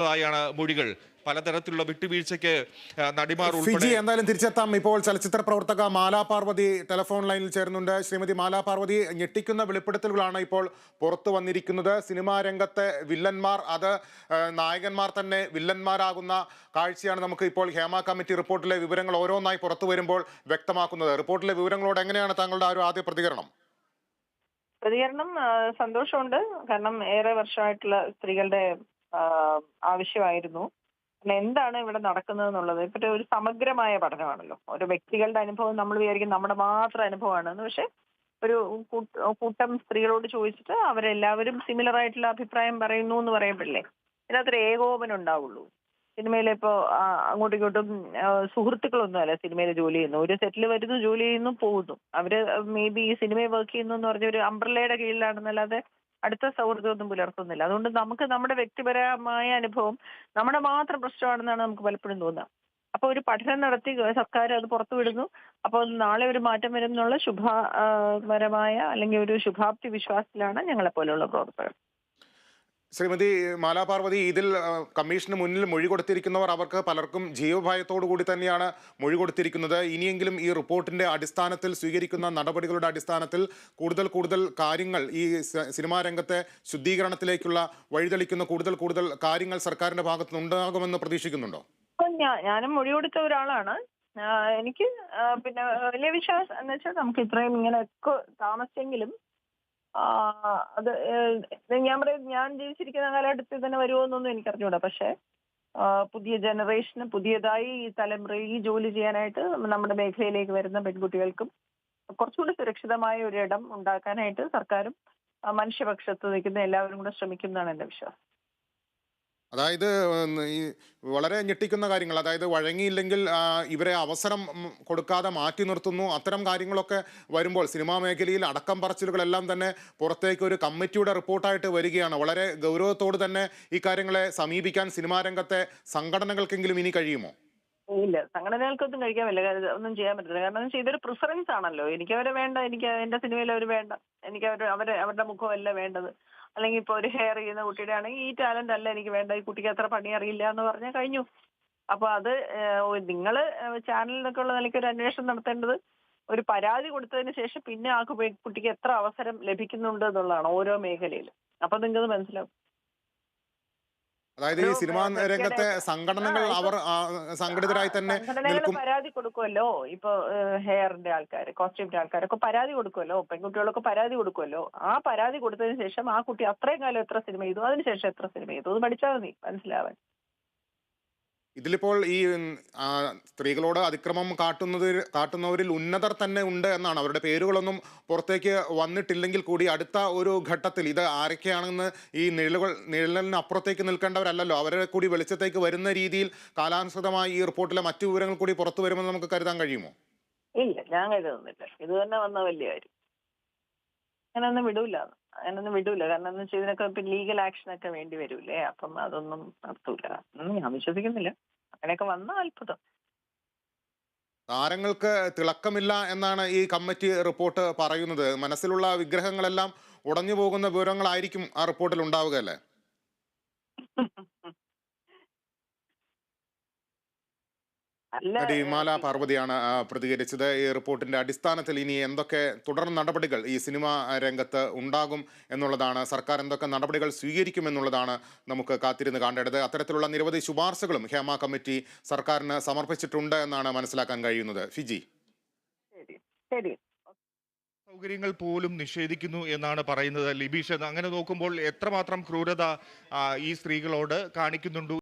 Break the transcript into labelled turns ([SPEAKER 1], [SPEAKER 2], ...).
[SPEAKER 1] ായാണ് മൊഴികൾ. പലതരത്തിലുള്ള വിട്ടുവീഴ്ചയ്ക്ക് നടിമാർ
[SPEAKER 2] ഫിജി
[SPEAKER 1] ഉൾപ്പെടെ.
[SPEAKER 2] എന്തായാലും തിരിച്ചെത്താം. ഇപ്പോൾ ചലച്ചിത്ര പ്രവർത്തക മാലാ പാർവതി ടെലിഫോൺ ലൈനിൽ ചേരുന്നുണ്ട്. ശ്രീമതി മാലാ പാർവതി, ഞെട്ടിക്കുന്ന വെളിപ്പെടുത്തലുകളാണ് ഇപ്പോൾ പുറത്തു വന്നിരിക്കുന്നത്. സിനിമാ രംഗത്തെ വില്ലന്മാർ അത് നായകന്മാർ തന്നെ വില്ലന്മാരാകുന്ന കാഴ്ചയാണ് നമുക്ക് ഇപ്പോൾ ഹേമ കമ്മിറ്റി റിപ്പോർട്ടിലെ വിവരങ്ങൾ ഓരോന്നായി പുറത്തു വരുമ്പോൾ വ്യക്തമാക്കുന്നത്. റിപ്പോർട്ടിലെ വിവരങ്ങളോട് എങ്ങനെയാണ് താങ്കളുടെ ആ ഒരു ആദ്യ പ്രതികരണം?
[SPEAKER 3] സന്തോഷമുണ്ട്. കാരണം ഏറെ വർഷമായിട്ടുള്ള സ്ത്രീകളുടെ ആവശ്യമായിരുന്നു. പിന്നെ എന്താണ് ഇവിടെ നടക്കുന്നത് എന്നുള്ളത് ഇപ്പൊ ഒരു സമഗ്രമായ പഠനമാണല്ലോ. ഓരോ വ്യക്തികളുടെ അനുഭവം നമ്മൾ വിചാരിക്കും നമ്മുടെ മാത്രം അനുഭവമാണെന്ന്. പക്ഷെ ഒരു കൂട്ടം സ്ത്രീകളോട് ചോദിച്ചിട്ട് അവരെല്ലാവരും സിമിലർ ആയിട്ടുള്ള അഭിപ്രായം പറയുന്നു എന്ന് പറയുമ്പോഴല്ലേ ഇതിനകത്തൊരു ഏകോപനം ഉണ്ടാവുള്ളൂ. സിനിമയിലിപ്പോ അങ്ങോട്ടും ഇങ്ങോട്ടും സുഹൃത്തുക്കളൊന്നും അല്ല സിനിമയിൽ ജോലി ചെയ്യുന്നു. ഒരു സെറ്റിൽ വരുന്നു, ജോലി ചെയ്യുന്നു, പോകുന്നു. അവര് മേ ബി ഈ സിനിമയിൽ വർക്ക് ചെയ്യുന്നു എന്ന് പറഞ്ഞ ഒരു അംബ്രല്ലയുടെ കീഴിലാണെന്നല്ലാതെ അടുത്ത സൗഹൃദമൊന്നും പുലർത്തുന്നില്ല. അതുകൊണ്ട് നമുക്ക് നമ്മുടെ വ്യക്തിപരമായ അനുഭവം നമ്മുടെ മാത്രം പ്രശ്നമാണെന്നാണ് നമുക്ക് പലപ്പോഴും തോന്നുക. അപ്പൊ ഒരു പഠനം നടത്തി സർക്കാർ അത് പുറത്തുവിടുന്നു. അപ്പോൾ നാളെ ഒരു മാറ്റം വരും എന്നുള്ള ശുഭപരമായ അല്ലെങ്കിൽ ഒരു ശുഭാപ്തി വിശ്വാസത്തിലാണ് ഞങ്ങളെപ്പോലെയുള്ള പ്രവർത്തകർ.
[SPEAKER 2] ശ്രീമതി മാലാ പാർവതി, ഇതിൽ കമ്മീഷന് മുന്നിൽ മൊഴി കൊടുത്തിരിക്കുന്നവർ അവർക്ക് പലർക്കും ജീവഭയത്തോടു കൂടി തന്നെയാണ് മൊഴി കൊടുത്തിരിക്കുന്നത്. ഇനിയെങ്കിലും ഈ റിപ്പോർട്ടിന്റെ അടിസ്ഥാനത്തിൽ സ്വീകരിക്കുന്ന നടപടികളുടെ അടിസ്ഥാനത്തിൽ കൂടുതൽ കാര്യങ്ങൾ ഈ സിനിമാ രംഗത്തെ ശുദ്ധീകരണത്തിലേക്കുള്ള വഴിതെളിക്കുന്ന കൂടുതൽ കാര്യങ്ങൾ സർക്കാരിന്റെ ഭാഗത്തുനിന്ന് ഉണ്ടാകുമെന്ന് പ്രതീക്ഷിക്കുന്നുണ്ടോ?
[SPEAKER 3] ഞാനും മൊഴി കൊടുത്ത ഒരാളാണ്. എനിക്ക് പിന്നെ വലിയ വിശ്വാസം എന്ന് വെച്ചാൽ നമുക്ക് ഇത്രയും ഇങ്ങനെയൊക്കെ താമസിച്ചെങ്കിലും അത് ഞാൻ ജീവിച്ചിരിക്കുന്ന കാലഘട്ടത്തിൽ തന്നെ വരുമോ എന്നൊന്നും എനിക്കറിഞ്ഞൂടാ. പക്ഷെ പുതിയ ജനറേഷന് പുതിയതായി ഈ തലമുറയിൽ ഈ ജോലി ചെയ്യാനായിട്ട് നമ്മുടെ മേഖലയിലേക്ക് വരുന്ന പെൺകുട്ടികൾക്കും കുറച്ചുകൂടി സുരക്ഷിതമായ ഒരു ഇടം ഉണ്ടാക്കാനായിട്ട് സർക്കാരും മനുഷ്യപക്ഷത്ത് നിൽക്കുന്ന എല്ലാവരും കൂടെ ശ്രമിക്കും എന്നാണ് എൻ്റെ വിശ്വാസം.
[SPEAKER 2] അതായത് ഈ വളരെ ഞെട്ടിക്കുന്ന കാര്യങ്ങൾ, അതായത് വഴങ്ങിയില്ലെങ്കിൽ ഇവരെ അവസരം കൊടുക്കാതെ മാറ്റി നിർത്തുന്നു, അത്തരം കാര്യങ്ങളൊക്കെ വരുമ്പോൾ സിനിമാ മേഖലയിൽ അടക്കം പറച്ചിലുകളെല്ലാം തന്നെ പുറത്തേക്ക് ഒരു കമ്മിറ്റിയുടെ റിപ്പോർട്ടായിട്ട് വരികയാണ്. വളരെ ഗൗരവത്തോട് തന്നെ ഈ കാര്യങ്ങളെ സമീപിക്കാൻ സിനിമാ രംഗത്തെ സംഘടനകൾക്കെങ്കിലും ഇനി കഴിയുമോ?
[SPEAKER 3] ഇല്ല, സംഘടനകൾക്കൊന്നും കഴിക്കാൻ പറ്റില്ല, ഒന്നും ചെയ്യാൻ പറ്റില്ല. കാരണം ഇതൊരു പ്രിഫറൻസ് ആണല്ലോ. എനിക്ക് അവരെ വേണ്ട, എനിക്ക് എന്റെ സിനിമയിൽ അവർ വേണ്ട, എനിക്ക് അവരുടെ മുഖമല്ല വേണ്ടത്. അല്ലെങ്കിൽ ഇപ്പൊ ഒരു ഹെയർ ചെയ്യുന്ന കുട്ടിയുടെ ആണെങ്കിൽ ഈ ടാലന്റ് അല്ല എനിക്ക് വേണ്ട, ഈ കുട്ടിക്ക് അത്ര പണി അറിയില്ല എന്ന് പറഞ്ഞാൽ കഴിഞ്ഞു. അപ്പൊ അത് നിങ്ങള് ചാനലിനൊക്കെ ഉള്ള നിലയ്ക്ക് ഒരു അന്വേഷണം നടത്തേണ്ടത് ഒരു പരാതി കൊടുത്തതിന് ശേഷം പിന്നെ ആ കുട്ടിക്ക് എത്ര അവസരം ലഭിക്കുന്നുണ്ട് എന്നുള്ളതാണ് ഓരോ മേഖലയിലും. അപ്പൊ നിങ്ങൾക്ക് മനസ്സിലാവും.
[SPEAKER 2] അതായത് ഈ സിനിമാ രംഗത്തെ സംഘടനകൾ അവർ സംഘടിതരായി തന്നെ നിൽക്കും.
[SPEAKER 3] പരാതി കൊടുക്കുമല്ലോ. ഇപ്പൊ ഹെയറിന്റെ ആൾക്കാർ, കോസ്റ്റ്യൂമിന്റെ ആൾക്കാരൊക്കെ പരാതി കൊടുക്കുമല്ലോ, പെൺകുട്ടികളൊക്കെ പരാതി കൊടുക്കുമല്ലോ. ആ പരാതി കൊടുത്തതിന് ശേഷം ആ കുട്ടി അത്രയും കാലം എത്ര സിനിമ ചെയ്തു, അതിനുശേഷം എത്ര സിനിമ ചെയ്തു, അത് പഠിച്ചാൽ മതി മനസ്സിലാവാൻ.
[SPEAKER 2] ഇതിലിപ്പോൾ ഈ സ്ത്രീകളോട് അതിക്രമം കാട്ടുന്നവരിൽ ഉന്നതർ തന്നെ ഉണ്ട് എന്നാണ്. അവരുടെ പേരുകളൊന്നും പുറത്തേക്ക് വന്നിട്ടില്ലെങ്കിൽ കൂടി അടുത്ത ഒരു ഘട്ടത്തിൽ ഇത് ആരൊക്കെയാണെന്ന് ഈ നിഴലിന് അപ്പുറത്തേക്ക് നിൽക്കേണ്ടവരല്ലല്ലോ, അവരെ കൂടി വെളിച്ചത്തേക്ക് വരുന്ന രീതിയിൽ കാലാനുസൃതമായി ഈ റിപ്പോർട്ടിലെ മറ്റു വിവരങ്ങൾ കൂടി പുറത്തു വരുമെന്ന് നമുക്ക് കരുതാൻ കഴിയുമോ?
[SPEAKER 3] ഇല്ല, ഞാൻ കരുതുന്നില്ല. ഇത് തന്നെ വന്ന വലിയ കാര്യം. അങ്ങനൊന്നും വിടൂല. കാരണം എന്ന് വെച്ചാൽ ഇതിനൊക്കെ ലീഗൽ ആക്ഷൻ ഒക്കെ വേണ്ടി വരൂലേ. അപ്പം അതൊന്നും നടത്തൂല. ഞാൻ വിശ്വസിക്കുന്നില്ല. അങ്ങനെയൊക്കെ വന്ന അത്ഭുതം.
[SPEAKER 2] താരങ്ങൾക്ക് തിളക്കമില്ല എന്നാണ് ഈ കമ്മിറ്റി റിപ്പോർട്ട് പറയുന്നത്. മനസ്സിലുള്ള വിഗ്രഹങ്ങളെല്ലാം ഉടഞ്ഞു പോകുന്ന വിവരങ്ങളായിരിക്കും ആ റിപ്പോർട്ടിൽ ഉണ്ടാവുക അല്ലേ? നടി മാലാ പാർവതിയാണ് പ്രതികരിച്ചത്. ഈ റിപ്പോർട്ടിന്റെ അടിസ്ഥാനത്തിൽ ഇനി എന്തൊക്കെ തുടർ നടപടികൾ ഈ സിനിമാ രംഗത്ത് ഉണ്ടാകും എന്നുള്ളതാണ്, സർക്കാർ എന്തൊക്കെ നടപടികൾ സ്വീകരിക്കുമെന്നുള്ളതാണ് നമുക്ക് കാത്തിരുന്ന് കാണേണ്ടത്. അത്തരത്തിലുള്ള നിരവധി ശുപാർശകളും ഹേമ കമ്മിറ്റി സർക്കാരിന് സമർപ്പിച്ചിട്ടുണ്ട് എന്നാണ് മനസ്സിലാക്കാൻ കഴിയുന്നത്. ഫിജി,
[SPEAKER 1] സൗകര്യങ്ങൾ പോലും നിഷേധിക്കുന്നു എന്നാണ് പറയുന്നത് ലിബീഷ്. അങ്ങനെ നോക്കുമ്പോൾ എത്രമാത്രം ക്രൂരത ഈ സ്ത്രീകളോട് കാണിക്കുന്നുണ്ട്